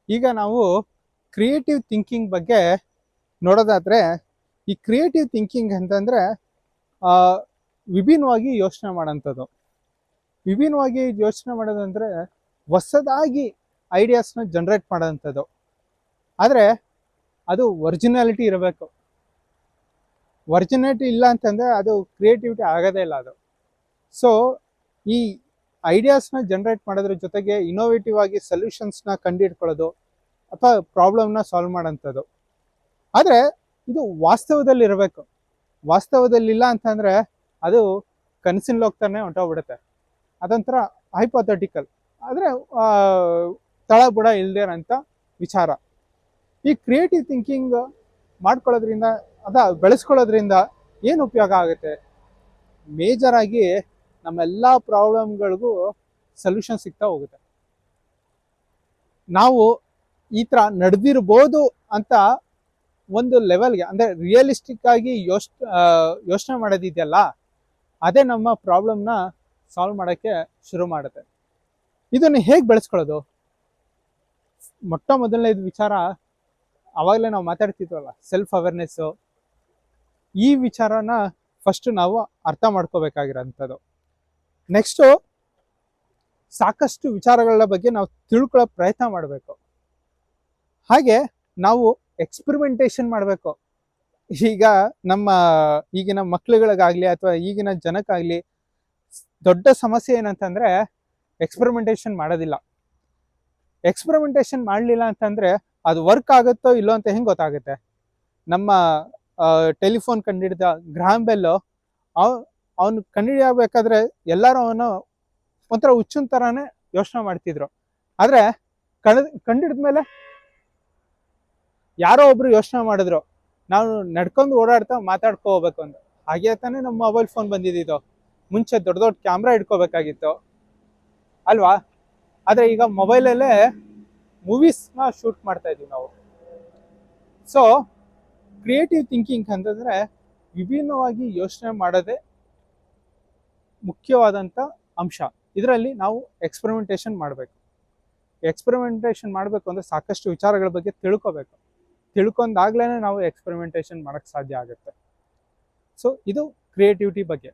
ಈಗ ನಾವು creative thinking ಬಗ್ಗೆ ನೋಡೋದಾದ್ರೆ, ಈ ಕ್ರಿಯೇಟಿವ್ ಥಿಂಕಿಂಗ್ ಅಂತಂದ್ರೆ ವಿಭಿನ್ನವಾಗಿ ಯೋಚನೆ ಮಾಡೋಂಥದ್ದು. ವಿಭಿನ್ನವಾಗಿ ಯೋಚನೆ ಮಾಡೋದಂದ್ರೆ ಹೊಸದಾಗಿ ಐಡಿಯಾಸ್ನ ಜನರೇಟ್ ಮಾಡೋಂಥದ್ದು. ಆದರೆ ಅದು ಒರಿಜಿನಾಲಿಟಿ ಇರಬೇಕು. ಒರಿಜಿನಾಲಿಟಿ ಇಲ್ಲ ಅಂತಂದರೆ ಅದು ಕ್ರಿಯೇಟಿವಿಟಿ ಆಗೋದೇ ಇಲ್ಲ ಅದು. ಸೊ ಈ ಐಡಿಯಾಸ್ನ ಜನರೇಟ್ ಮಾಡೋದ್ರ ಜೊತೆಗೆ ಇನೋವೇಟಿವ್ ಆಗಿ ಸೊಲ್ಯೂಷನ್ಸ್ನ ಕಂಡುಹಿಡ್ಕೊಳ್ಳೋದು ಅಥವಾ ಪ್ರಾಬ್ಲಮ್ನ ಸಾಲ್ವ್ ಮಾಡೋಂಥದ್ದು. ಆದರೆ ಇದು ವಾಸ್ತವದಲ್ಲಿ ಇರಬೇಕು. ವಾಸ್ತವದಲ್ಲಿಲ್ಲ ಅಂತಂದರೆ ಅದು ಕನಸಿನ ಲೋಕತಾನೆ ಹೊಂಟೋಗ್ಬಿಡುತ್ತೆ. ಅದೊಂಥರ ಹೈಪೋಥೆಟಿಕಲ್, ಆದರೆ ತಳಬುಡ ಇಲ್ದಿರೋಂಥ ವಿಚಾರ. ಈ ಕ್ರಿಯೇಟಿವ್ ಥಿಂಕಿಂಗ್ ಮಾಡ್ಕೊಳ್ಳೋದ್ರಿಂದ ಬೆಳೆಸ್ಕೊಳ್ಳೋದ್ರಿಂದ ಏನು ಉಪಯೋಗ ಆಗುತ್ತೆ? ಮೇಜರ್ ಆಗಿ ನಮ್ಮೆಲ್ಲ ಪ್ರಾಬ್ಲಮ್ಗಳಿಗೂ ಸೊಲ್ಯೂಷನ್ ಸಿಗ್ತಾ ಹೋಗುತ್ತೆ. ನಾವು ಈ ಥರ ನಡೆದಿರ್ಬೋದು ಅಂತ ಒಂದು ಲೆವೆಲ್ಗೆ, ಅಂದರೆ ರಿಯಲಿಸ್ಟಿಕ್ ಆಗಿ ಯೋಚನೆ ಮಾಡೋದಿದೆಯಲ್ಲ, ಅದೇ ನಮ್ಮ ಪ್ರಾಬ್ಲಮ್ನ ಸಾಲ್ವ್ ಮಾಡೋಕ್ಕೆ ಶುರು ಮಾಡುತ್ತೆ. ಇದನ್ನು ಹೇಗೆ ಬೆಳೆಸ್ಕೊಳ್ಳೋದು? ಮೊಟ್ಟ ಮೊದಲನೇದು ವಿಚಾರ ಆವಾಗಲೇ ನಾವು ಮಾತಾಡ್ತಿದ್ವಲ್ಲ, ಸೆಲ್ಫ್ ಅವೇರ್ನೆಸ್ಸು. ಈ ವಿಚಾರನ ಫಸ್ಟ್ ನಾವು ಅರ್ಥ ಮಾಡ್ಕೋಬೇಕಾಗಿರೋಂಥದ್ದು. ನೆಕ್ಸ್ಟು ಸಾಕಷ್ಟು ವಿಚಾರಗಳ ಬಗ್ಗೆ ನಾವು ತಿಳ್ಕೊಳ್ಳೋ ಪ್ರಯತ್ನ ಮಾಡಬೇಕು. ಹಾಗೆ ನಾವು ಎಕ್ಸ್ಪರಿಮೆಂಟೇಷನ್ ಮಾಡಬೇಕು. ಈಗ ನಮ್ಮ ಈಗಿನ ಮಕ್ಳುಗಳಿಗಾಗಲಿ ಅಥವಾ ಈಗಿನ ಜನಕ್ಕಾಗಲಿ ದೊಡ್ಡ ಸಮಸ್ಯೆ ಏನಂತಂದರೆ ಎಕ್ಸ್ಪರಿಮೆಂಟೇಷನ್ ಮಾಡೋದಿಲ್ಲ. ಎಕ್ಸ್ಪರಿಮೆಂಟೇಷನ್ ಮಾಡಲಿಲ್ಲ ಅಂತಂದರೆ ಅದು ವರ್ಕ್ ಆಗುತ್ತೋ ಇಲ್ಲೋ ಅಂತ ಹೆಂಗೆ ಗೊತ್ತಾಗುತ್ತೆ? ನಮ್ಮ ಟೆಲಿಫೋನ್ ಕಂಡುಹಿಡಿದ ಗ್ರಹಾಮ್ ಬೆಲ್, ಅವನು ಕಂಡುಹಿಡಿಯಬೇಕಾದ್ರೆ ಎಲ್ಲರೂ ಅವನು ಒಂಥರ ಹುಚ್ಚಿನ ಥರನೇ ಯೋಚನೆ ಮಾಡ್ತಿದ್ರು. ಆದರೆ ಕಂಡುಹಿಡಿದ ಮೇಲೆ ಯಾರೋ ಒಬ್ರು ಯೋಚನೆ ಮಾಡಿದ್ರು, ನಾವು ನಡ್ಕೊಂಡು ಓಡಾಡ್ತಾ ಮಾತಾಡ್ಕೊ ಹೋಗ್ಬೇಕು ಅಂತ. ಹಾಗೆ ತಾನೇ ನಮ್ಮ ಮೊಬೈಲ್ ಫೋನ್ ಬಂದಿದ್ದು. ಮುಂಚೆ ದೊಡ್ಡ ದೊಡ್ಡ ಕ್ಯಾಮ್ರಾ ಇಟ್ಕೋಬೇಕಾಗಿತ್ತು ಅಲ್ವಾ? ಆದರೆ ಈಗ ಮೊಬೈಲಲ್ಲೇ ಮೂವೀಸ್ನ ಶೂಟ್ ಮಾಡ್ತಾ ಇದ್ದೀವಿ ನಾವು. ಸೊ ಕ್ರಿಯೇಟಿವ್ ಥಿಂಕಿಂಗ್ ಅಂತಂದರೆ ವಿಭಿನ್ನವಾಗಿ ಯೋಚನೆ ಮಾಡೋದೇ ಮುಖ್ಯವಾದಂಥ ಅಂಶ. ಇದರಲ್ಲಿ ನಾವು ಎಕ್ಸ್ಪರಿಮೆಂಟೇಷನ್ ಮಾಡಬೇಕು. ಎಕ್ಸ್ಪರಿಮೆಂಟೇಷನ್ ಮಾಡಬೇಕು ಅಂದರೆ ಸಾಕಷ್ಟು ವಿಚಾರಗಳ ಬಗ್ಗೆ ತಿಳ್ಕೋಬೇಕು. ತಿಳ್ಕೊಂಡಾಗ್ಲೇ ನಾವು ಎಕ್ಸ್ಪರಿಮೆಂಟೇಷನ್ ಮಾಡೋಕ್ಕೆ ಸಾಧ್ಯ ಆಗುತ್ತೆ. ಸೊ ಇದು ಕ್ರಿಯೇಟಿವಿಟಿ ಬಗ್ಗೆ.